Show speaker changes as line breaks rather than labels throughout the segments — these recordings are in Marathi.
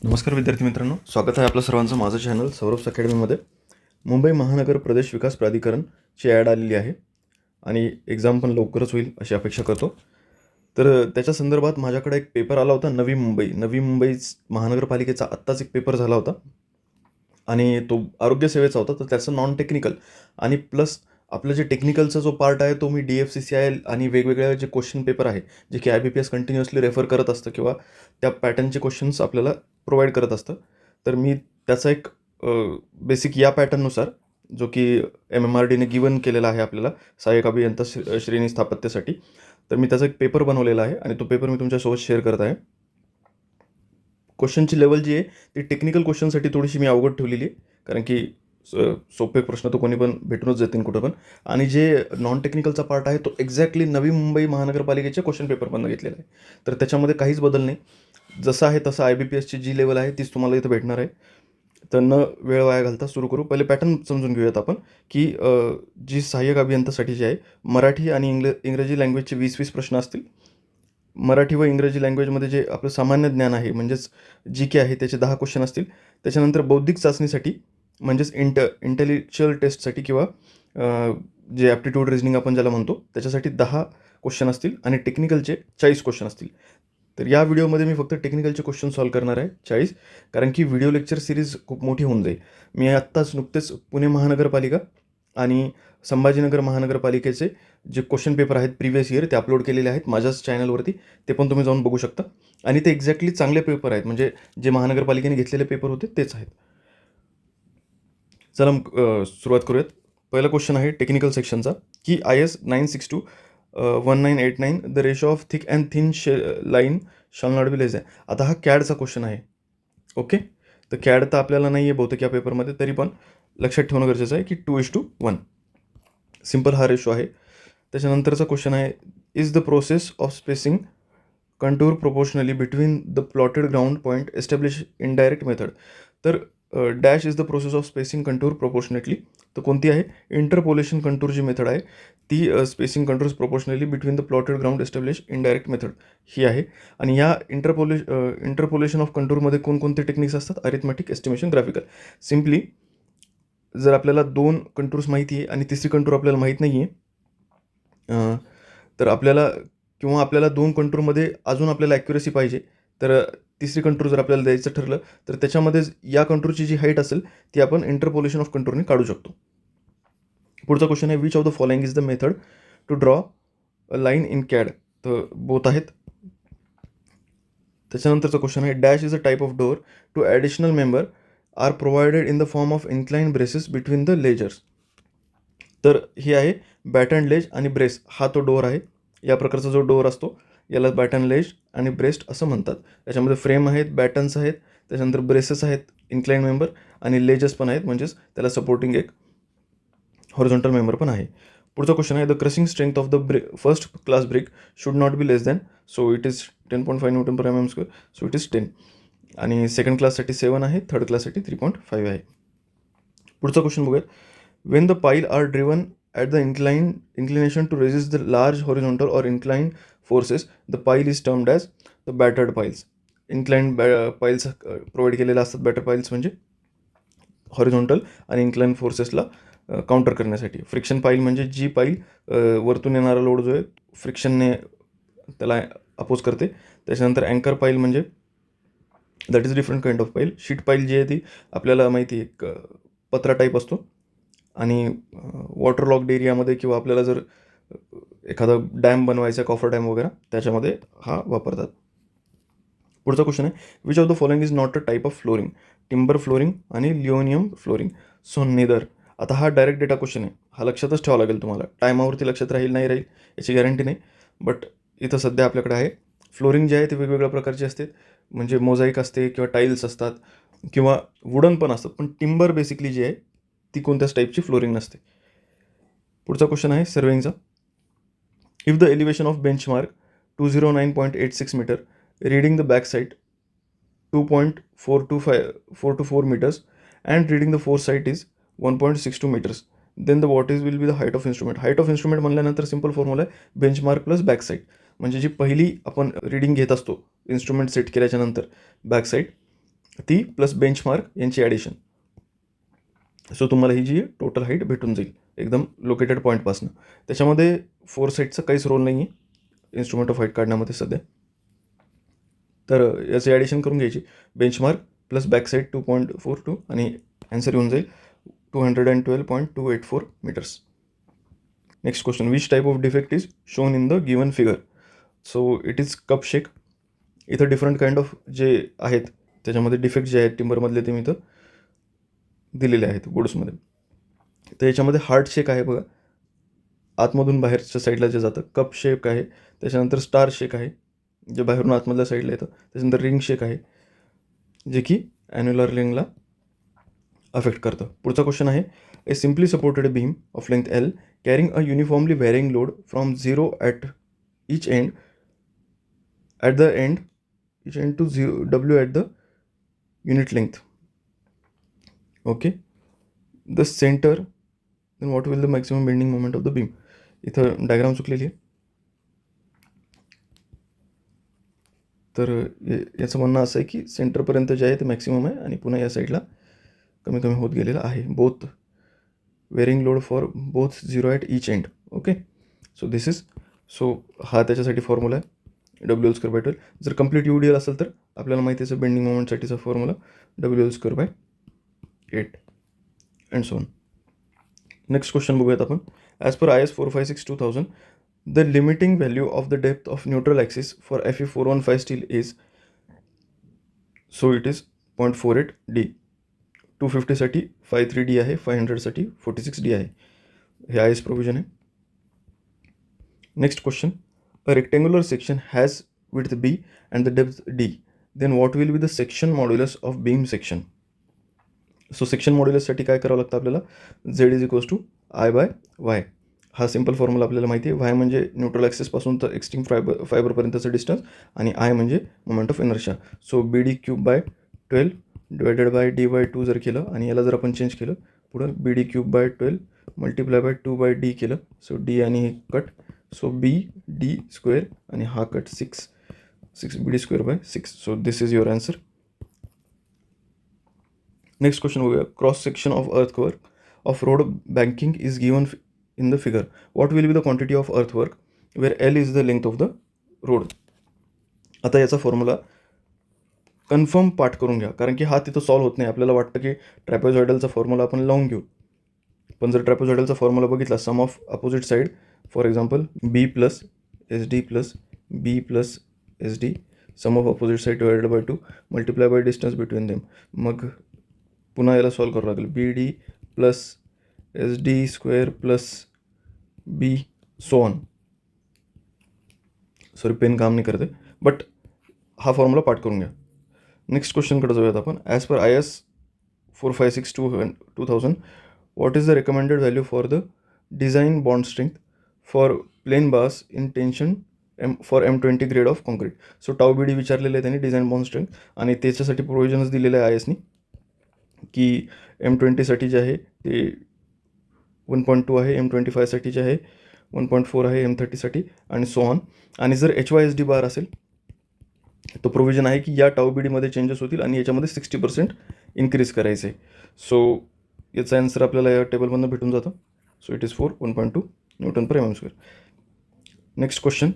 नमस्कार विद्यार्थी मित्रांनो, स्वागत आहे आपलं सर्वांचं माझं चॅनल सौरभ अकॅडमीमध्ये. मुंबई महानगर प्रदेश विकास प्राधिकरणची ॲड आलेली आहे आणि एक्झाम पण लवकरच होईल अशी अपेक्षा करतो. तर त्याच्या संदर्भात माझ्याकडे एक पेपर आला होता. नवी मुंबई महानगरपालिकेचा आत्ताच एक पेपर झाला होता आणि तो आरोग्यसेवेचा होता. तर त्याचं नॉन टेक्निकल आणि प्लस आपलं जे टेक्निकलचा जो पार्ट आहे तो मी DFCCI आणि वेगवेगळ्या जे क्वेश्चन पेपर आहे जे की IBPS कंटिन्युअसली रेफर करत असतं किंवा त्या पॅटर्नचे क्वेश्चन्स आपल्याला प्रोव्हाइड करत असतं. तर मी त्याचा एक बेसिक या पॅटर्ननुसार जो की MMRDने गिवन केलेला आहे आपल्याला सहाय्यक अभियंता श्रेणी स्थापत्यासाठी, तर मी त्याचा एक पेपर बनवलेला आहे आणि तो पेपर मी तुमच्यासोबत शेअर करत आहे. क्वेश्चनची लेवल जी आहे ती टेक्निकल क्वेश्चनसाठी थोडीशी मी अवघड ठेवलेली आहे, कारण की सोपे प्रश्न तर कोणी पण भेटूनच जातील कुठं पण. आणि जे नॉन टेक्निकलचा पार्ट आहे तो एक्झॅक्टली नवी मुंबई महानगरपालिकेच्या क्वेश्चन पेपरमधून घेतलेला आहे. तर त्याच्यामध्ये काहीच बदल नाही. जसं आहे तसं IBPSची जी लेवल आहे तीच तुम्हाला इथं भेटणार आहे. तर न वेळ वाया घालता सुरू करू. पहिले पॅटर्न समजून घेऊयात आपण, की जी सहाय्यक अभियंतासाठी जी आहे मराठी आणि इंग्रजी लँग्वेजचे 20-20 प्रश्न असतील. मराठी व इंग्रजी लँग्वेजमध्ये जे आपलं सामान्य ज्ञान आहे म्हणजेच GK आहे त्याचे 10 क्वेश्चन असतील. त्याच्यानंतर बौद्धिक चाचणीसाठी म्हणजेच इंटेलेक्च्युअल टेस्टसाठी किंवा जे ॲप्टिट्यूड रिझनिंग आपण ज्याला म्हणतो त्याच्यासाठी 10 क्वेश्चन असतील आणि टेक्निकलचे 40 क्वेश्चन असतील. तर या व्हिडिओमध्ये मी फक्त टेक्निकलचे क्वेश्चन सॉल्व करणार आहे 40, कारण की व्हिडिओ लेक्चर सिरीज खूप मोठी होऊन जाईल. मी आत्ताच नुकतेच पुणे महानगरपालिका आणि संभाजीनगर महानगरपालिकेचे जे क्वेश्चन पेपर आहेत प्रिव्हियस इयर ते अपलोड केलेले आहेत माझ्याच चॅनलवरती. ते पण तुम्ही जाऊन बघू शकता आणि ते एक्झॅक्टली चांगले पेपर आहेत, म्हणजे जे महानगरपालिकेने घेतलेले पेपर होते तेच आहेत. चला सुरुवात करूयात. पहिला क्वेश्चन आहे टेक्निकल सेक्शनचा, की IS 9621989 the ratio of thick and thin line shawl not be less than. आता हा कॅडचा क्वेश्चन आहे. ओके, तर कॅड तर आपल्याला नाही आहे बहुतेक या पेपरमध्ये, तरी पण लक्षात ठेवणं गरजेचं आहे की 2:1. सिम्पल हा रेशो आहे. त्याच्यानंतरचा क्वेश्चन आहे, is the process of spacing contour proportionally between the plotted ground point establish in direct method. तर dash is the process of spacing contour proportionately. तर कोणती आहे? इंटरपोलेशन कंटूर जी मेथड आहे ती spacing contours proportionally between the plotted ground establish in direct method ही आहे. आणि या इंटरपोलेशन ऑफ कंटूरमध्ये कोणकोणते टेक्निक्स असतात? Arithmetic, estimation, graphical. सिम्पली जर आपल्याला 2 कंटूर्स माहिती आहे आणि तिसरी कंटूर आपल्याला माहीत नाही आहे, तर आपल्याला 2 कंटूरमध्ये अजून आपल्याला ॲक्युरसी पाहिजे, तर तिसरी कंटूर जर आपल्याला द्यायचं ठरलं तर त्याच्यामध्येच या कंटूरची जी हाईट असेल ती आपण इंटरपोलेशन ऑफ कंटूरने काढू शकतो. पुढचा क्वेश्चन आहे, which of the following is the method to draw a line in CAD. तर बोथ आहेत. त्याच्यानंतरचा क्वेश्चन आहे, dash is a type of door to additional member are provided in the form of incline braces between the ledgers. तर हे आहे बॅटन लेज आणि ब्रेस हा तो डोअर आहे. या प्रकारचा जो डोअर असतो याला बॅटन लेज आणि ब्रेस्ट असं म्हणतात. त्याच्यामध्ये फ्रेम आहेत, बॅटन्स आहेत, त्याच्यानंतर ब्रेसेस आहेत, इन्क्लाइन मेंबर आणि लेजेस पण आहेत, म्हणजेच त्याला सपोर्टिंग एक हॉरिझॉन्टल मेंबर पण आहे. पुढचा क्वेश्चन आहे, the crushing strength of the first class brick should not be less than, so it is 10.5 Nm/mm², so it is 10. आणि सेकंड क्लाससाठी 7 आहे, थर्ड क्लाससाठी 3.5 आहे. पुढचा क्वेश्चन बघूयात. When the pile are driven at the inclination to resist the large horizontal or inclined forces, the pile is termed as the battered piles. Inclined piles provide केलेल्या असतात. बॅटर पाईल्स म्हणजे हॉरिझॉन्टल आणि इन्क्लाइन फोर्सेसला काउंटर करण्यासाठी. फ्रिक्शन पाईल म्हणजे जी पाईल वरतून येणारा लोड जो आहे फ्रिक्शनने त्याला अपोज करते. त्याच्यानंतर अँकर पाईल म्हणजे that is different kind of पाईल. शीट पाईल जी आहे ती आपल्याला माहिती आहे पत्रा टाईप असतो आणि वॉटर लॉक्ड एरियामध्ये किंवा आपल्याला जर एखादा डॅम बनवायचा, कॉफर डॅम वगैरे, त्याच्यामध्ये हा वापरतात. पुढचा क्वेश्चन आहे, which of the following is not a type of flooring? Timber flooring आणि लिओनियम फ्लोरिंग. So neither. आता हा डायरेक्ट डेटा क्वेश्चन आहे, हा लक्षातच ठेवावा लागेल तुम्हाला. टायमावरती लक्षात राहील नाही राहील याची गॅरंटी नाही, बट इथं सध्या आपल्याकडे आहे. फ्लोरिंग जे आहे ते वेगवेगळ्या प्रकारचे असते, म्हणजे मोझाईक असते किंवा टाईल्स असतात किंवा वुडन पण असतात, पण टिम्बर बेसिकली जी आहे ती कोणत्याच टाईपची फ्लोरिंग नसते. पुढचा क्वेश्चन आहे सर्वेइंगचा. If the elevation of benchmark 209.86 metre reading the back side 2.4 meters and reading the foresight is 1.62 meters, then the what is will be the height of instrument. Height of instrument म्हणल्यानंतर सिम्पल फॉर्म्युला आहे बेंचमार्क प्लस बॅक साईड. म्हणजे जी पहिली आपण रिडिंग घेत असतो इन्स्ट्रुमेंट सेट केल्याच्या नंतर बॅक साईड, ती प्लस बेंचमार्क यांची ॲडिशन. सो तुम्हाला ही जी टोटल हाईट भेटून जाईल एकदम लोकेटेड पॉईंटपासून. त्याच्यामध्ये फोरसाईटचा काहीच रोल नाही आहे इन्स्ट्रुमेंट ऑफ हाईट काढण्यामध्ये सध्या. तर याचे ॲडिशन करून घ्यायची, बेंचमार्क प्लस बॅकसाईड 2.42 आणि ॲन्सर येऊन जाईल 212.284 metres. Next question, which type of defect is shown in the given figure. So it is cup shake. इथं डिफरंट काइंड ऑफ जे आहेत त्याच्यामध्ये डिफेक्ट जे आहेत टिंबरमधले ते मी इथं दिलेले आहेत गुड्समध्ये. तर याच्यामध्ये हार्ट शेक आहे बघा, आतमधून बाहेरच्या साईडला जे जातं. कप शेक आहे, त्याच्यानंतर स्टार शेक आहे जे बाहेरून आतमधल्या साईडला येतं. त्याच्यानंतर रिंग शेक आहे जे की ॲन्युलर रिंगला अफेक्ट करतं. पुढचा क्वेश्चन आहे, a simply supported beam of length L carrying a uniformly varying load from 0 at each end at the end each end to 0 w at the unit length. Okay, the center, then what will the maximum bending moment of the beam. इथं डायग्राम चुकलेली आहे. तर याचं म्हणणं असं आहे की सेंटरपर्यंत जे आहे ते मॅक्सिमम आहे आणि पुन्हा या साईडला कमी कमी होत गेलेलं आहे. Both varying load for both 0 at each end. Okay, so this is, so हा त्याच्यासाठी फॉर्म्युला आहे WL²/12. जर कंप्लीट UDL असेल तर आपल्याला माहिती आहे बेंडिंग मोमेंटसाठीचा formula WL²/8 and so on. Next question बघूयात आपण. As per IS 456/2000 the limiting value of the depth of neutral axis for Fe 415 steel is, so it is 0.48 D. 250साठी 53D आहे, 500साठी 46D आहे. हे IS प्रोव्हिजन आहे. Next question, a rectangular section has width B and the depth D, then what will be the section modulus of beam section. So section मॉड्युलससाठी काय करावं लागतं आपल्याला, Z = I/Y. हा सिम्पल फॉर्म्युला आपल्याला माहिती आहे. Y म्हणजे न्यूट्रल ॲक्सिसपासून तर एक्स्ट्रीम फायबरपर्यंतचं डिस्टन्स आणि I म्हणजे moment of inertia. So BD³/12 divided by D/2 जर केलं आणि याला जर आपण चेंज केलं पुढं BD³/12 मल्टिप्लाय बाय 2/D केलं, सो D आणि हे कट, सो BD² आणि हा cut 6 BD²/6. So this is your answer. Next question बघूया. Cross section of earthwork of road banking is given in the figure. What will be the quantity of earthwork where L is the length of the road. आता याचा फॉर्म्युला कन्फर्म पाठ करून घ्या, कारण की हा तिथं सॉल्व होत नाही. आपल्याला वाटतं की ट्रॅपेझॉइडलचा फॉर्म्युला आपण लावून घेऊ, पण जर ट्रॅपेझॉइडलचा फॉर्म्युला बघितला, sum of opposite side, for example B + SD + B + SD, sum of opposite side divided by 2 multiply by distance between them. मग पुन्हा याला सॉल्व करावं लागेल. BD + SD² + B so on. Sorry, pen काम नाही करते, बट हा फॉर्म्युला पाठ करून घ्या. नेक्स्ट क्वेश्चनकडे जाऊयात आपण. As per IS 456/2000 what is the recommended value for the design bond strength for plain bars in tension for M20 grade of concrete. So τBD विचारलेलं आहे त्यांनी, डिझाईन बॉन्ड स्ट्रेंथ, आणि त्याच्यासाठी प्रोव्हिजनच दिलेलं आहे ISनी की M20साठी जे आहे ते 1.2 आहे, M25साठी जे आहे 1.4 आहे, M30साठी आणि सो ऑन. आणि जर HYSD बार असेल तो प्रोव्हिजन आहे की या τBDमध्ये चेंजेस होतील आणि याच्यामध्ये 60% इन्क्रीज करायचं आहे. सो याचा आन्सर आपल्याला या टेबलमधून भेटून जातं. So it is 1.2 Nm/mm². Next question,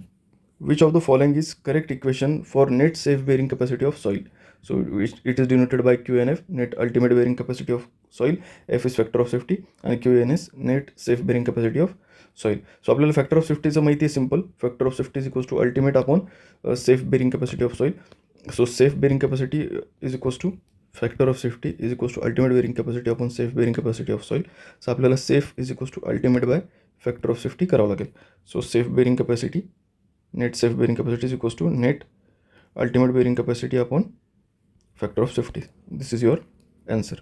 which of the following is correct equation for net safe bearing capacity of soil. So it is denoted by QNF, net ultimate bearing capacity of soil, F is factor of safety आणि QNS net safe bearing capacity of soil. So आपल्याला फॅक्टर ऑफ सेफ्टीचं माहिती आहे, simple. Factor of safety is equals to ultimate upon safe bearing capacity of soil. So safe bearing capacity is equals to factor of safety is equals to ultimate bearing capacity upon safe bearing capacity of soil. So आपल्याला safe is equals to ultimate by factor of safety करावं लागेल. So safe bearing capacity, net safe bearing capacity is equals to net ultimate bearing capacity upon factor of safety. This is your answer.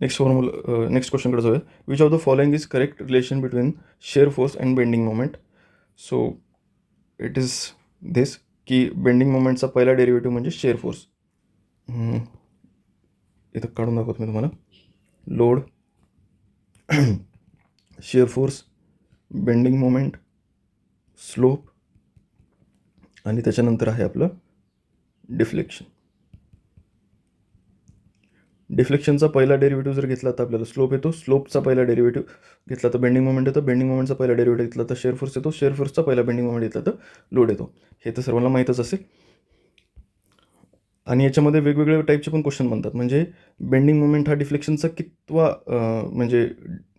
Next formula, next क्वेश्चनकडे जाऊया. Which of the following is correct relation between shear force and bending moment. So it is this की बेंडिंग मोमेंटचा पहिला डेरिव्हेटिव्ह म्हणजे शेअर फोर्स. इथं काढून दाखवतो मी तुम्हाला. Load, share force, bending moment, slope आणि त्याच्यानंतर आहे आपलं डिफ्लेक्शन. डिफ्लेक्शनचा पहिला डेरिव्हेटिव्ह जर घेतला तर आपल्याला स्लोप येतो, स्लोपचा पहिला डेरिव्हेटिव्ह घेतला तर बेंडिंग मोमेंट येतो, बेंडिंग मोमेंटचा पहिला डेरिव्हेटिव्ह घेतला तर शेअर फोर्स येतो, शेअर फोर्सचा पहिला बेंडिंग मोमेंट घेतला तर लोड येतो. हे तर सर्वांना माहीतच असेल. आणि याच्यामध्ये वेगवेगळ्या टाईपचे पण क्वेश्चन बनतात. म्हणजे बेंडिंग मोमेंट हा डिफ्लेक्शनचा कितवा म्हणजे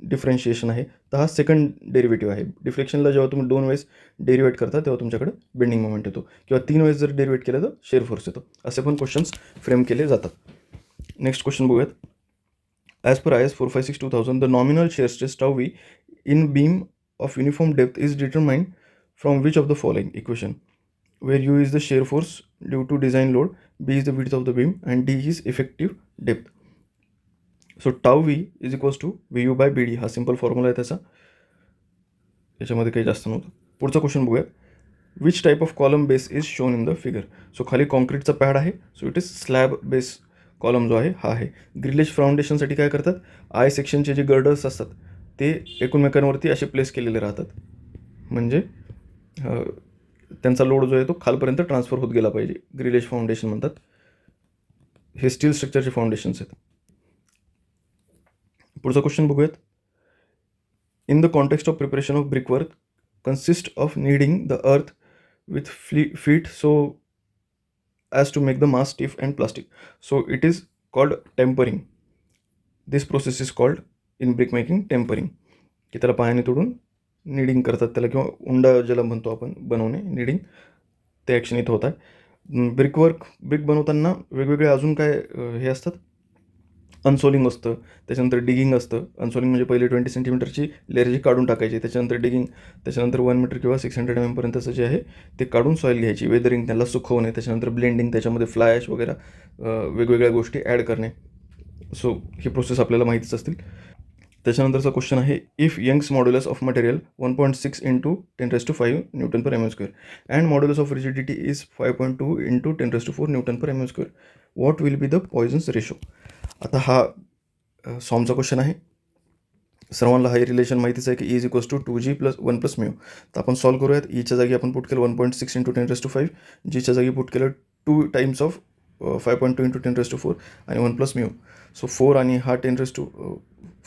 डिफरन्शिएशन आहे, तर हा सेकंड डेरिव्हेटिव्ह आहे. डिफ्लेक्शनला जेव्हा तुम्ही 2 वेळेस डेरिव्हेट करता तेव्हा तुमच्याकडे बेंडिंग मोमेंट येतो, किंवा 3 वेळेस जर डेरिव्हेट केलं तर शेअर फोर्स येतो. असे पण क्वेश्चन्स फ्रेम केले जातात. नेक्स्ट क्वेश्चन बघूयात. As per IS 456/2000 the nominal share stress tau V in beam of uniform depth is determined from which of the following equation, where U is the shear force due to design load, B is the width of the beam, and D is effective depth. So tau V is equals to VU by BD. हा सिंपल फॉर्म्युला आहे त्याचा, याच्यामध्ये काही जास्त नव्हतं. पुढचा क्वेश्चन बघूया. Which type of column base is shown in the figure. So खाली कॉन्क्रीटचा पॅड आहे, so it is slab base column जो आहे हा आहे. ग्रिलेज फाउंडेशनसाठी काय करतात, आय सेक्शनचे जे गर्डर्स असतात ते एकमेकांवरती असे प्लेस केलेले राहतात, म्हणजे त्यांचा लोड जो आहे तो खालपर्यंत ट्रान्सफर होत गेला पाहिजे. ग्रिलेज फाउंडेशन म्हणतात. हे स्टील स्ट्रक्चरचे फाउंडेशन्स आहेत. पुढचा क्वेश्चन बघूयात. In the context of preparation of brickwork consist of kneading the earth with feet so as to make the mass stiff and plastic. So it is called tempering. This process is called in brick making tempering, की त्याला पायाने तोडून नीडिंग करतात त्याला, किंवा उंडा ज्याला म्हणतो आपण बनवणे, नीडिंग, ते ॲक्शन इथं होत आहे. ब्रिक बनवताना वेगवेगळे अजून काय हे असतात, अनसोलिंग असतं, त्याच्यानंतर डिगिंग असतं. अनसोलिंग म्हणजे पहिले 20 सेंटीमीटरची लेअर जी काढून टाकायची, त्याच्यानंतर डिगिंग, त्याच्यानंतर 1 मीटर किंवा 600 mm पर्यंतचं जे आहे ते काढून सॉईल घ्यायची, वेदरिंग, त्याला सुकवणे, त्याच्यानंतर ब्लेंडिंग, त्याच्यामध्ये फ्लाय ॲश वगैरे वेगवेगळ्या गोष्टी ॲड करणे. सो ही प्रोसेस आपल्याला माहितीच असतील. त्याच्यानंतरचा क्वेश्चन आहे, if Young's modulus of material 1.6 × 10⁵ Nm/mm² and modulus of rigidity is 5.2 × 10⁴ Nm/mm², what will be the Poisson's ratio. आता हा सॉमचा क्वेश्चन आहे. सर्वांना हा रिलेशन माहितीच आहे की E = 2G + 1 + μ. तर आपण सॉल्व करूयात. ईच्या जागी आपण पुट केलं 1.6 × 10⁵, जीच्या जागी पुट केलं 2 टाइम्स ऑफ 5.2 × 10⁴ आणि 1 + μ. सो 4 आणि हा 10⁵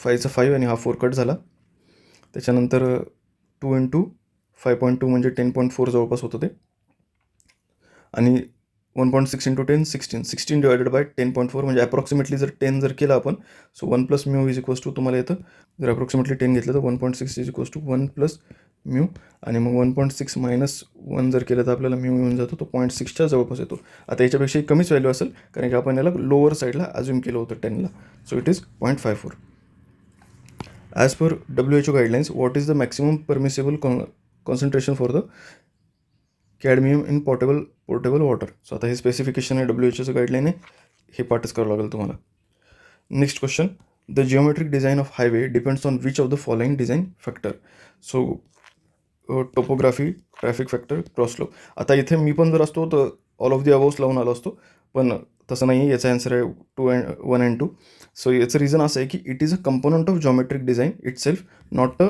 5 आणि हा 4 कट झाला. त्याच्यानंतर 2 × 5.2 म्हणजे 10.4 जवळपास होतं ते, आणि 1.6 × 10 16 डिवायडेड बाय 10.4 म्हणजे अप्रॉक्सिमेटली जर 10 जर केलं आपण, सो 1 + μ इज इक्वल्स टू तुम्हाला येतं, जर अप्रॉक्सिमेटली 10 घेतलं तर 1.6 इज इक्वल्स टू 1 + μ, आणि मग 1.6 - 1 जर केलं तर आपल्याला μ येऊन जातो, तो 0.6च्या जवळपास येतो. आता याच्यापेक्षाही कमीच व्हॅल्यू असेल, कारण की आपण याला लोअर साईडला अज्युम केलं होतं 10ला, so it is 0.54. As per WHO guidelines, what is the maximum permissible concentration for the cadmium in portable water. So आता हे स्पेसिफिकेशन आहे, WHOचं गाईडलाईन आहे, हे पाठच करावं लागेल तुम्हाला. Next question, the geometric design of highway depends on which of the following design factor. So topography, traffic factor, cross flow. आता इथे मी पण जर असतो तर ऑल ऑफ दी अबोव्स लावून आलो असतो, पण तसं नाही आहे. याचा आन्सर आहे 1 and 2. सो याचं रिझन असं आहे की it is a component of geometric design it self, not a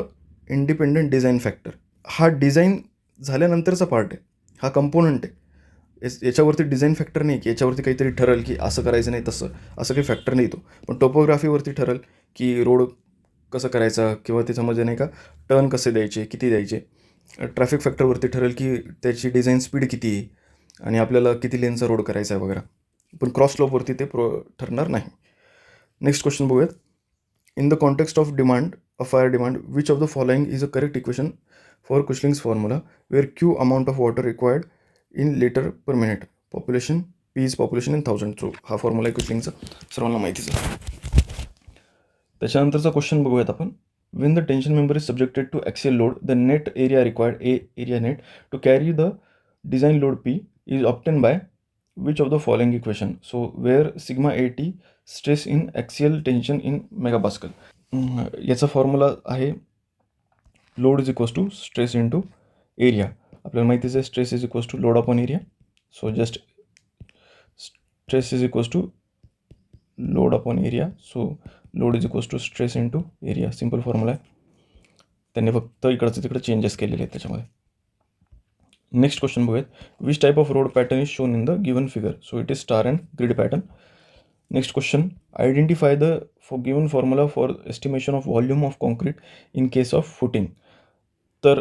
independent design factor. हा डिझाईन झाल्यानंतरचा पार्ट आहे, हा कंपोनंट आहे. याच्यावरती डिझाईन फॅक्टर नाही की याच्यावरती काहीतरी ठरल की असं करायचं नाही, तसं असं काही फॅक्टर नाही तो. पण टोपोग्राफीवरती ठरल की रोड कसं करायचा, किंवा त्याच्यामध्ये नाही का टर्न कसे द्यायचे, किती द्यायचे. ट्रॅफिक फॅक्टरवरती ठरेल की त्याची डिझाईन स्पीड किती आहे आणि आपल्याला किती लेनचा रोड करायचा आहे वगैरे. पण क्रॉस स्लोपवरती ते ठरणार नाही. नेक्स्ट क्वेश्चन बघूयात. In the context of demand of fire demand, which of the following is a correct equation for Kuichling's formula, where Q amount of water required in litre per minute, population P is population in 1000. So हा फॉर्म्युला आहे कुशलिंगचा, सर्वांना माहितीच आहे. त्याच्यानंतरचा क्वेश्चन बघूयात आपण. When the tension member is subjected to axial load, the net area required, A area net, to carry the design load P is obtained by which of the following equation? So where sigma AT stress in axial tension in megapascal. याचा फॉर्म्युला आहे load is equals to stress into area. आपल्याला माहितीच आहे stress is equals to load upon area. So just stress is equals to load upon area. So load is equals to stress into area, simple formula आहे. त्यांनी फक्त इकडचं तिकडे चेंजेस केलेले आहेत त्याच्यामध्ये. नेक्स्ट क्वेश्चन बघूयात. Which type of road pattern is shown in the given figure. So it is star and grid pattern. Next question, identify the given formula for estimation of volume of concrete in case of footing. तर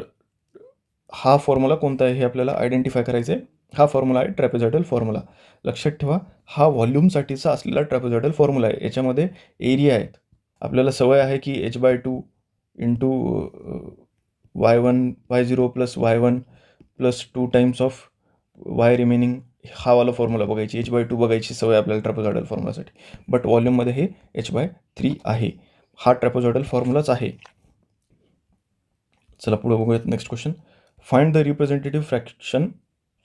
हा फॉर्म्युला कोणता आहे हे आपल्याला आयडेंटिफाय करायचं आहे. हा फॉर्म्युला आहे ट्रॅपेझॉइडल फॉर्म्युला. लक्षात ठेवा, हा व्हॉल्यूमसाठीचा असलेला ट्रॅपेझॉइडल फॉर्म्युला आहे. याच्यामध्ये एरिया आहेत. आपल्याला सवय आहे की h/2 into y1 y0 plus y1 plus 2 times of y remaining, हा वाला फॉर्म्युला बघायची, h/2 बघायची सवय आपल्याला ट्रॅपेझॉइडल फॉर्म्युलासाठी. बट व्हॉल्यूममध्ये हे h/3 आहे. हा ट्रॅपेझॉइडल फॉर्म्युलाच आहे. चला पुढे बघूयात. Next question, find the representative fraction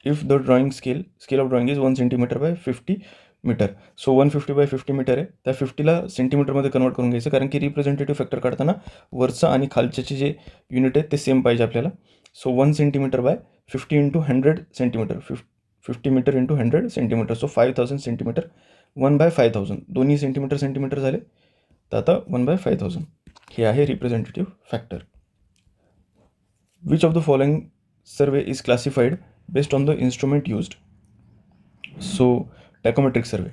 if the drawing scale of drawing is 1 centimetre by 50 metre. So 150 by 50 metre आहे, त्या 50ला सेंटीमीटरमध्ये कन्वर्ट करून घ्यायचं, कारण की रिप्रेझेंटेटिव्ह फॅक्टर काढताना वरचं आणि खालच्याचे जे युनिट आहेत ते सेम पाहिजे आपल्याला. So 1 centimetre by 50 into 100 centimetre, 50 metre into 100 centimetre, so 5000 centimetre. 1/5000 दोन्ही सेंटीमीटर सेंटीमीटर झाले, तर आता 1/5000 हे आहे representative factor. Which of the following survey is classified based on the instrument used? So टॅकोमेट्रिक सर्वे.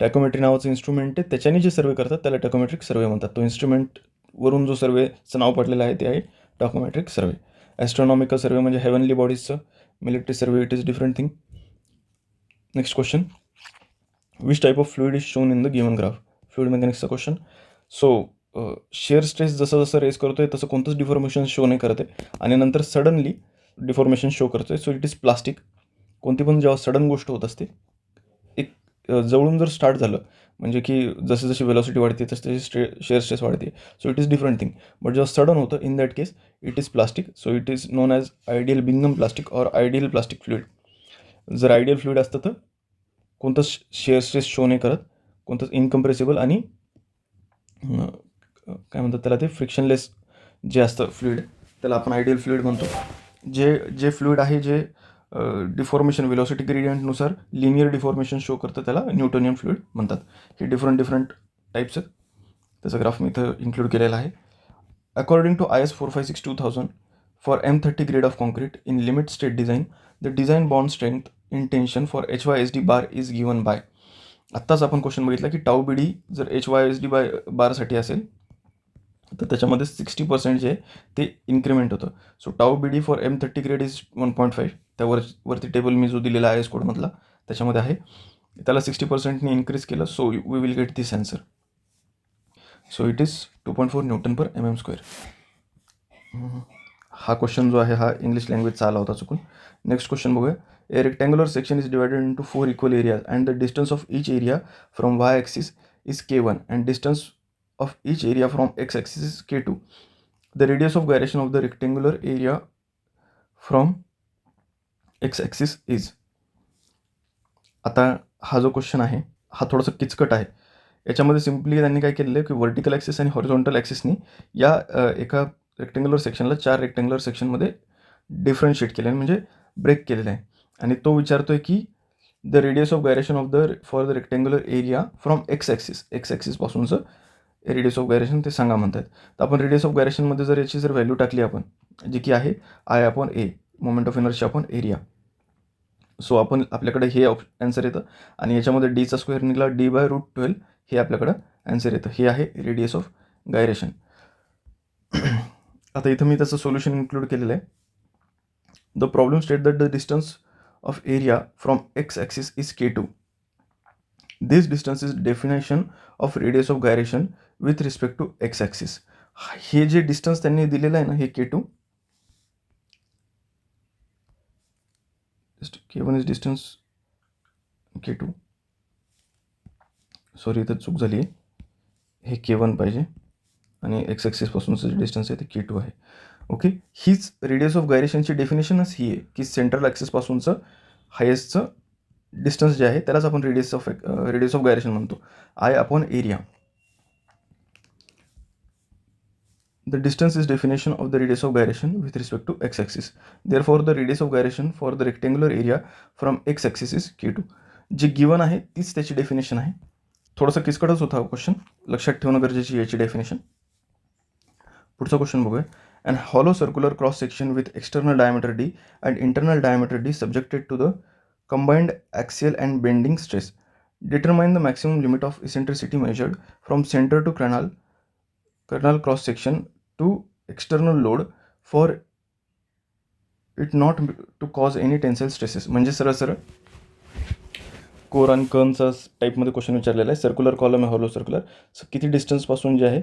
टॅकोमेट्री नावाचं इन्स्ट्रुमेंट आहे, त्याच्याने जे सर्वे करतात त्याला टॅकोमेट्रिक सर्वे म्हणतात. तो इन्स्ट्रुमेंटवरून जो सर्वेचं नाव पडलेलं आहे ते आहे टॅकोमेट्रिक सर्वे. ॲस्ट्रॉनॉमिकल सर्वे म्हणजे हेवनली बॉडीजचं. Military survey it is different thing. Next question, which type of fluid is shown in the given graph. Fluid मेकॅनिक्सचा क्वेश्चन. सो शेअर स्ट्रेस जसं जसं रेस करतो आहे तसं कोणतंच डिफॉर्मेशन शो नाही करत आहे, आणि नंतर सडनली डिफॉर्मेशन शो करतो आहे. So it is plastic. कोणती पण जेव्हा सडन गोष्ट होत असते, एक जवळून जर स्टार्ट झालं म्हणजे की जशी जशी वेलॉसिटी वाढते तशी तशी शेअर स्ट्रेस वाढते. So it is different thing. But जेव्हा सडन होतं in that case it is plastic. So it is non as ideal Bingham plastic or ideal plastic fluid. जर आयडियल फ्लुइड असतं तर कोणतंच शेअर स्ट्रेस शो नाही करत, कोणतंच इनकम्प्रेसिबल आणि काय म्हणतात त्याला, ते फ्रिक्शनलेस जे असतं फ्लुइड त्याला आपण आयडियल फ्लुइड म्हणतो. जे फ्लुइड आहे जे डिफॉर्मेशन वेलॉसिटी ग्रेडियंटनुसार लिनियर डिफॉर्मेशन शो करतं त्याला न्यूटोनियन फ्लुइड म्हणतात. हे डिफरंट टाईप्स आहेत. त्याचा ग्राफ मी इथं इन्क्लूड केलेला आहे. According to IS 456/2000 for M30 grade of concrete in limit state design, the design bond strength in tension for HYSD bar is given by. आत्ताच आपण क्वेश्चन बघितला की टाऊ BD जर HYSD बारसाठी असेल तर त्याच्यामध्ये 60% जे ते इन्क्रीमेंट होतं. So tau BD for M30 grade is 1.5. वरती टेबल मी जो दिलेला IS कोडमधला त्याच्यामध्ये आहे, त्याला 60%ने इन्क्रीज केलं. So we will get this answer. So it is 2.4 Nm/mm². हा क्वेश्चन जो आहे हा इंग्लिश लँग्वेजचा आला होता चुकून. नेक्स्ट क्वेश्चन बघूया. A rectangular section is divided into 4 equal areas and the distance of each area from y axis is K1 and distance of each area from x-axis is K2. The radius of gyration of the rectangular area from x-axis is. आता हा जो क्वेश्चन आहे हा थोडासा किचकट आहे. याच्यामध्ये सिम्पली त्यांनी काय केलेलं आहे की व्हर्टिकल ॲक्सिस आणि हॉरिझॉन्टल ॲक्सिसनी या एका रेक्टँग्युलर सेक्शनला 4 रेक्टँग्युलर सेक्शनमध्ये डिफरन्शिएट केलं आहे, म्हणजे ब्रेक केलेलं आहे. आणि तो विचारतो आहे की the radius of gyration of the for the rectangular area from X ॲक्सिसपासूनचं रेडियस ऑफ गायरेशन ते सांगा म्हणतात. तर आपण रेडियस ऑफ गायरेशनमध्ये जर याची जर व्हॅल्यू टाकली आपण, जी की आहे I/A moment of inertia upon area. So आपल्याकडे हे आन्सर येतं आणि याच्यामध्ये डीचा स्क्वेअर निघाला D/√12 हे आपल्याकडं आन्सर येतं. हे आहे रेडियस ऑफ गायरेशन. आता इथं मी त्याचं सोल्युशन इन्क्लूड केलेलं आहे. The problem state that the distance of area from x axis is K2. This distance is definition of radius of gyration with respect to x axis. हे जे डिस्टन्स त्यांनी दिलेलं आहे ना, हे K2, K1 is distance K2, sorry इथं चूक झाली आहे, हे K1 पाहिजे आणि एक्स ॲक्सिसपासूनचं जे डिस्टन्स आहे ते K2 आहे. ओके, हीच रेडियस ऑफ गायरेशनची डेफिनेशनच ही आहे की सेंट्रल ॲक्सिसपासूनचं हायेस्टचं डिस्टन्स जे आहे त्यालाच आपण रेडियस ऑफ गायरेशन म्हणतो, I/एरिया. The distance is definition of the radius of gyration with respect to x-axis. Therefore, the radius of gyration for the rectangular area from x-axis is K2. जे गिवन आहे तीच त्याची डेफिनेशन आहे. थोडासा किचकटच होता हा क्वेश्चन, लक्षात ठेवणं गरजेची याची डेफिनेशन. पुढचा क्वेश्चन बघूया. And hollow circular cross section with external diameter D and internal diameter D subjected to the combined axial and bending stress. Determine the maximum limit of eccentricity measured from center to kernel cross section to external load for it not to cause any tensile stresses. म्हणजे सरळ सरळ कोर आणि कर्नचा टाईपमध्ये क्वेश्चन विचारलेला आहे. सर्क्युलर कॉलम आहे, हॉलो सर्क्युलर. सो किती डिस्टन्सपासून जे आहे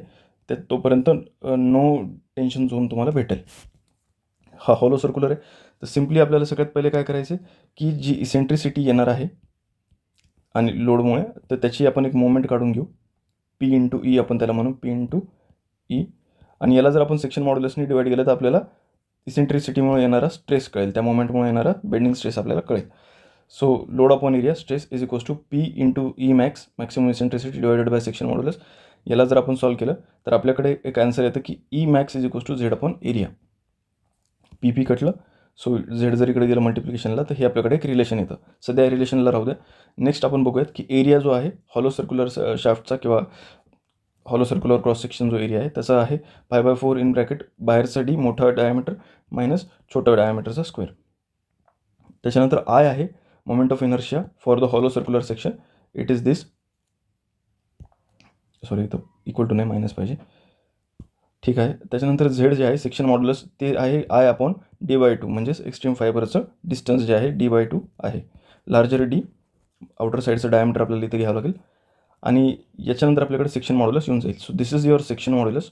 ते तोपर्यंत नो टेन्शन झोन तुम्हाला भेटेल. हा हॉलो सर्क्युलर आहे. तर सिम्पली आपल्याला सगळ्यात पहिले काय करायचं आहे की जी इसेंट्रिसिटी येणार आहे आणि लोडमुळे, तर त्याची आपण एक मोमेंट काढून घेऊ. पी इंटू ई आपण त्याला म्हणू, पी इंटू ई. आणि याला जर आपण सेक्शन मॉड्युलसनी डिवाइड केलं तर आपल्याला इसेंट्रिसिटीमुळे येणारा स्ट्रेस कळेल, त्या मोमेंटमुळे येणारा बेंडिंग स्ट्रेस आपल्याला कळेल. So load upon area stress is equals to P into e max, maximum eccentricity divided by section modulus. याला जर आपण सॉल्व केलं तर आपल्याकडे एक आन्सर येतं की e max is equals to Z upon area. P P कटलं, सो झेड जर इकडे गेलं मल्टिप्लिकेशनला तर हे आपल्याकडे एक रिलेशन येतं. सध्या या रिलेशनला राहू द्या. नेक्स्ट आपण बघूयात की एरिया जो आहे हॉलो सर्क्युलर शाफ्टचा किंवा हॉलो सर्क्युलर क्रॉस सेक्शन जो एरिया आहे त्याचा आहे π/4 इन ब्रॅकेट बाहेरचा डी मोठा डायमीटर मायनस छोटा डायमीटरचा स्क्वेअर. त्याच्यानंतर आय आहे moment of inertia for the hollow circular section. It is this, sorry इथं इक्वल टू नाही मायनस पाहिजे, ठीक आहे. त्याच्यानंतर झेड जे आहे सेक्शन मॉड्युलस ते आहे आय अपॉन D/2, म्हणजेच एक्स्ट्रीम फायबरचं डिस्टन्स जे आहे D/2 आहे. लार्जर डी आउटर साईडचं डायमीटर आपल्याला इथे घ्यावं लागेल. आणि याच्यानंतर आपल्याकडे सेक्शन मॉड्युलस येऊन जाईल. So this is your section modulus.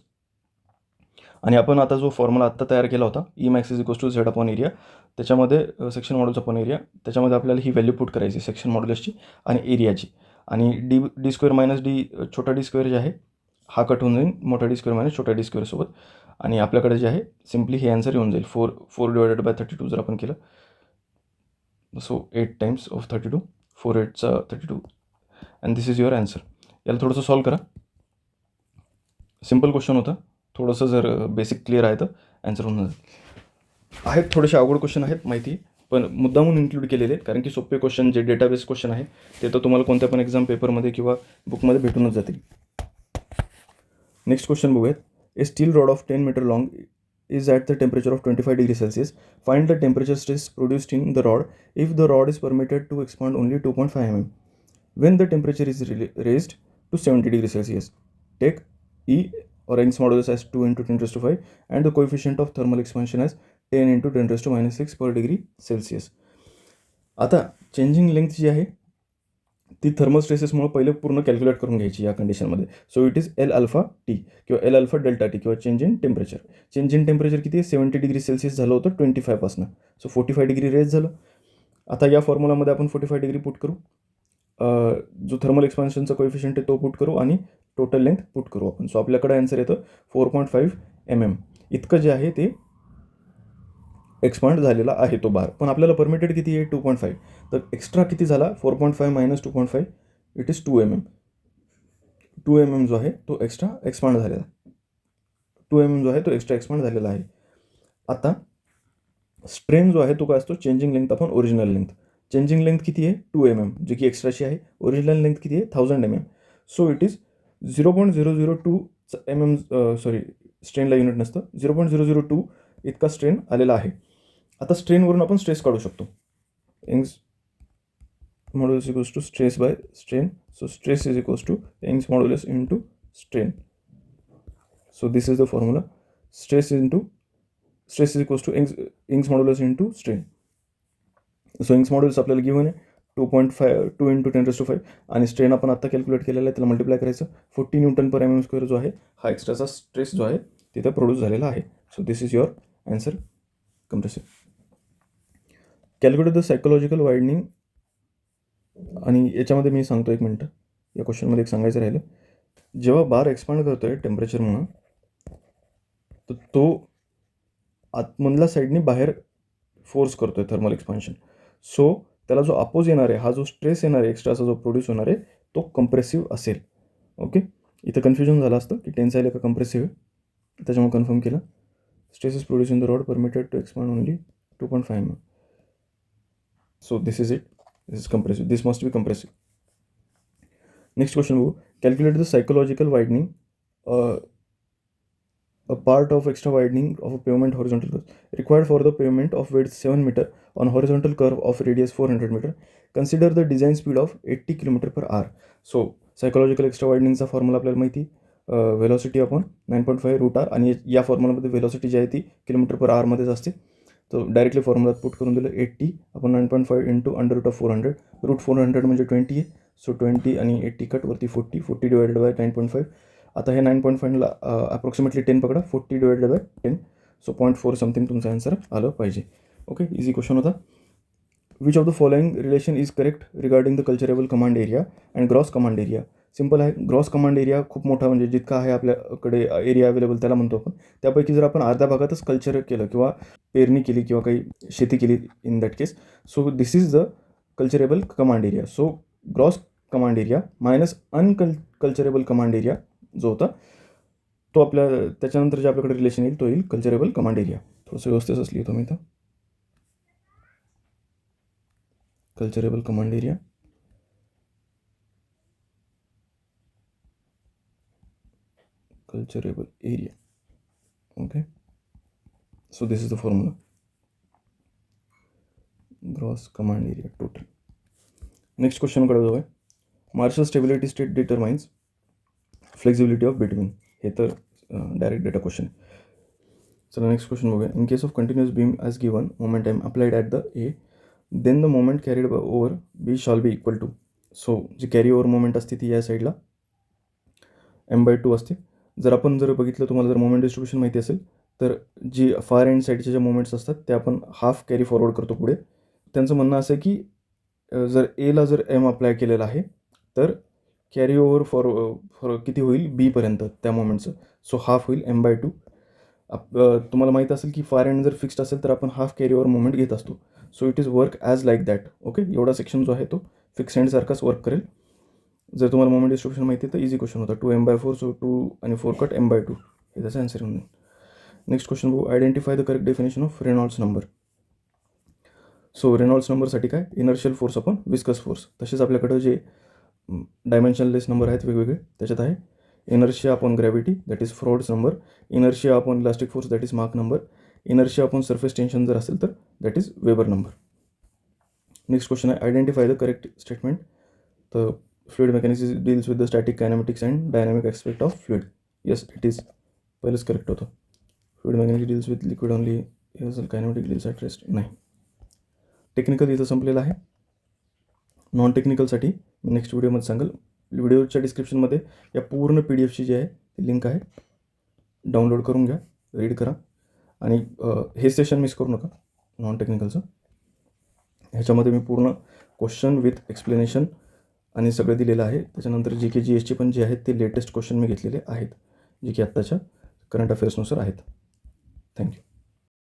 आणि आपण आता जो फॉर्म्युला आत्ता तयार केला होता e max is equals to Z upon area, त्याच्यामध्ये सेक्शन मॉड्युलस अपॉन एरिया, त्याच्यामध्ये आपल्याला ही व्हॅल्यू पुट करायची सेक्शन मॉड्युलसची आणि एरियाची. आणि डी स्क्वेअर मायनस डी छोटा डी स्क्वेअर जे आहे हा कट होऊन जाईल मोठा डी स्क्वेअर मायनस छोटा डी स्क्वेअर सोबत. आणि आपल्याकडे जे आहे सिम्पली हे आन्सर येऊन जाईल 4 डिवायडेड बाय 32 जर आपण केलं. So 8 times of 32, 4 8 32, and this is your answer. याला थोडंसं सॉल्व करा. सिम्पल क्वेश्चन होता. थोडंसं जर बेसिक क्लिअर आहे तर ॲन्सर होऊन जाईल. आहेत थोडेसे अवघड क्वेश्चन आहेत माहिती, पण मुद्दामून इन्क्लूड केलेले कारण की सोपे क्वेश्चन जे डेटाबेस क्वेश्चन आहे ते तर तुम्हाला कोणत्या पण एक्झाम पेपरमध्ये किंवा बुकमध्ये भेटूनच जातील. नेक्स्ट क्वेश्चन बघूयात. A steel rod of 10 metre long is at the temperature of 25 degrees Celsius. Find the temperature stress produced in the rod if the rod is permitted to expand only 2.5 mm. When the temperature is raised to 70 degrees Celsius, take E or Young's modulus as 2 into 10 raised to 5 and the coefficient of thermal expansion as 10 into 10 raised to minus 6 per degree Celsius. आता चेंजिंग लेंथ जी आहे ती थर्मल स्ट्रेसेसमुळे पहिले पूर्ण कॅल्क्युलेट करून घ्यायची या कंडिशनमध्ये. So it is L alpha T किंवा एल अल्फा डेल्टा टी किंवा change in temperature. Change in temperature किती आहे 70 डिग्री सेल्सिअस झालं होतं 25 पासून. सो 45 डिग्री रेज झालं. आता या फॉर्म्युलामध्ये आपण 45 डिग्री पुट करू, जो थर्मल एक्सपान्शनचा कोएफिशियंट आहे तो पुट करू आणि टोटल लेंथ पुट करू आपण. सो आपल्याकडे आन्सर येतं 4.5 mm इतकं जे आहे ते एक्सपांड झालेला आहे तो बार. पण आपल्याला परमिटेड किती आहे 2.5. तर एक्स्ट्रा किती झाला 4.5 minus 2.5 it is 2 mm. 2 mm जो आहे तो एक्स्ट्रा एक्सपांड झालेला, 2 mm जो आहे तो एक्स्ट्रा एक्सपांड झालेला आहे. आता स्ट्रेन जो आहे तो काय असतो changing length upon original length. Changing length किती आहे 2 mm जी की एक्स्ट्राची आहे. ओरिजिनल लेंथ किती आहे 1000 mm. So it is 0.002 mm, sorry स्ट्रेनला युनिट नसतं, 0.002 इतका स्ट्रेन आलेला आहे. आता स्ट्रेनवरून आपण स्ट्रेस काढू शकतो. Young's modulus equals to stress by strain. So stress is equals to Young's modulus into strain. So this is the formula. Stress is equals to Young's modulus into strain. So Young's modulus आपल्याला गिव्हन आहे 2 इंटू 10 raised to 5 आणि स्ट्रेन आपण आत्ता कॅल्क्युलेट केलेला आहे त्याला मल्टिप्लाय करायचं. 40 न्यूटन पर mm स्क्वेअर जो आहे हा एक्स्ट्राचा स्ट्रेस जो आहे तिथे प्रोड्यूस झालेला आहे. So this is your answer compressive. Calculate the psychological widening. आणि याच्यामध्ये मी सांगतो एक मिनटं, या क्वेश्चनमध्ये एक सांगायचं राहिलं. जेव्हा बार एक्सपांड करतो आहे टेम्परेचरमुळं तर तो आतमधल्या साईडने बाहेर फोर्स करतो आहे थर्मल एक्सपान्शन. सो त्याला जो अपोज येणार आहे, हा जो स्ट्रेस येणार आहे एक्स्ट्राचा जो प्रोड्यूस होणार आहे तो कंप्रेसिव्ह असेल. ओके, इथं कन्फ्युजन झालं असतं की टेन्साईल आहे का कंप्रेसिव्ह आहे, त्याच्यामुळे कन्फर्म केलं. Stress is produce in the rod permitted to expand only 2.5 mm. So this is it. This is compressive. This must be compressive. Next question बघू. Calculate the psychological widening a part of extra widening of a pavement horizontal curve required for the pavement of width 7 meter on horizontal curve of radius 400 meter. Consider the design speed of 80 km per hour. So psychological extra वायडिंगचा फॉर्म्युला आपल्याला माहिती, व्हेलॉसिटी अपॉन 9.5 रूट आर, आणि या फॉर्म्युलामध्ये व्हेलॉसिटी जी आहे ती किलोमीटर पर आवरमध्येच असते. तो डायरेक्टली फॉर्म्युलात पुट करून दिलं 80 आपण 9.5 into under root of 400. Root 400 म्हणजे 20 आहे. सो 20 आणि 80 कट वरती 40 डिवायडेड बाय 9.5. आता हे 9.5ला अप्रॉक्सिमेटली 10 पकडा, 40 डिवायडेड बाय 10. सो 0.4 समथिंग तुमचा आन्सर आलं पाहिजे. ओके, इझी क्वेश्चन होता. Which of the following relation is correct regarding the culturable command area and gross command area. Simple आहे. ग्रॉस कमांड एरिया खूप मोठा, म्हणजे जितका आहे आपल्याकडे एरिया अवेलेबल त्याला म्हणतो आपण. त्यापैकी जर आपण अर्ध्या भागातच कल्चर केलं किंवा पेरणी केली किंवा काही शेती केली in that case, so this is the culturable command area. So gross command area minus culturable command area जो होता तो आपल्या त्याच्यानंतर जे आपल्याकडे रिलेशन येईल तो येईल कल्चरेबल कमांड एरिया. थोडंसं व्यवस्थित असली होतं मी इथं. Culturable command area, culturable area. Okay, so this is the formula. Gross command area total. Next क्वेश्चनकडे जाऊया. Marshall stability state determines flexibility of between. हे तर डायरेक्ट डेटा क्वेश्चन आहे. चला नेक्स्ट क्वेश्चन बघूया. In case of continuous beam as given moment time applied at the A, then the moment carried over B shall be equal to. So जी कॅरी ओव्हर मोमेंट असते ती या साईडला m/2 असते. जर आपण बघितलं, तुम्हाला जर मोमेंट डिस्ट्रीब्युशन माहिती असेल तर जी फार एंड साईडचे जे मोमेंट्स असतात ते आपण हाफ कॅरी फॉरवर्ड करतो पुढे. त्यांचं म्हणणं असं आहे की जर एला जर m अप्लाय केलेला आहे तर कॅरी ओव्हर फॉर किती होईल बीपर्यंत त्या मोमेंटचं. सो हाफ होईल m/2. तुम्हाला माहीत असेल की फार एंड जर फिक्स्ड असेल तर आपण हाफ कॅरी ओव्हर मोमेंट घेत असतो. So it is work as like that. Okay, एवढा सेक्शन जो आहे तो फिक्स एंडसारखाच वर्क करेल. जर तुम्हाला मोमेंट डिस्ट्रीब्युशन माहिती आहे तर इझी क्वेश्चन होता. 2m/4. सो 2 आणि 4 कट m/2 हे त्याचा आन्सर होऊन. नेक्स्ट क्वेश्चन बघू. Identify the correct definition of Reynolds number. So Reynolds नंबरसाठी काय, inertial force upon viscous force. तसेच आपल्याकडं जे डायमेन्शनलेस नंबर आहेत वेगवेगळे, त्याच्यात आहे inertia upon gravity that is frauds number, inertia upon elastic force that is mark number, inertia upon surface tension जर असेल तर that is weber number. Next question आहे आयडेंटिफाय द करेक्ट स्टेटमेंट. तर fluid mechanics deals with the static kinematics and dynamic aspect of fluid. Yes, it is पहिलंच करेक्ट होतं. Fluid mechanics deals with liquid only, kinematic deals at rest नाही. टेक्निकल इथं संपलेलं आहे. नॉन टेक्निकलसाठी मी नेक्स्ट व्हिडिओमध्ये सांगेल. व्हिडिओच्या डिस्क्रिप्शनमध्ये या पूर्ण PDF जी आहे ती लिंक आहे. डाउनलोड करून घ्या, रीड करा, आणि हे सेशन मिस करू नका नॉन टेक्निकलचं. ह्याच्यामध्ये मी पूर्ण क्वेश्चन विथ एक्सप्लेनेशन आणि सगळं दिलेलं आहे. त्याच्यानंतर GK GSचे पण जे आहेत ते लेटेस्ट क्वेश्चन मी घेतलेले आहेत, जे की आत्ताच्या करंट अफेअर्सनुसार आहेत. थँक्यू.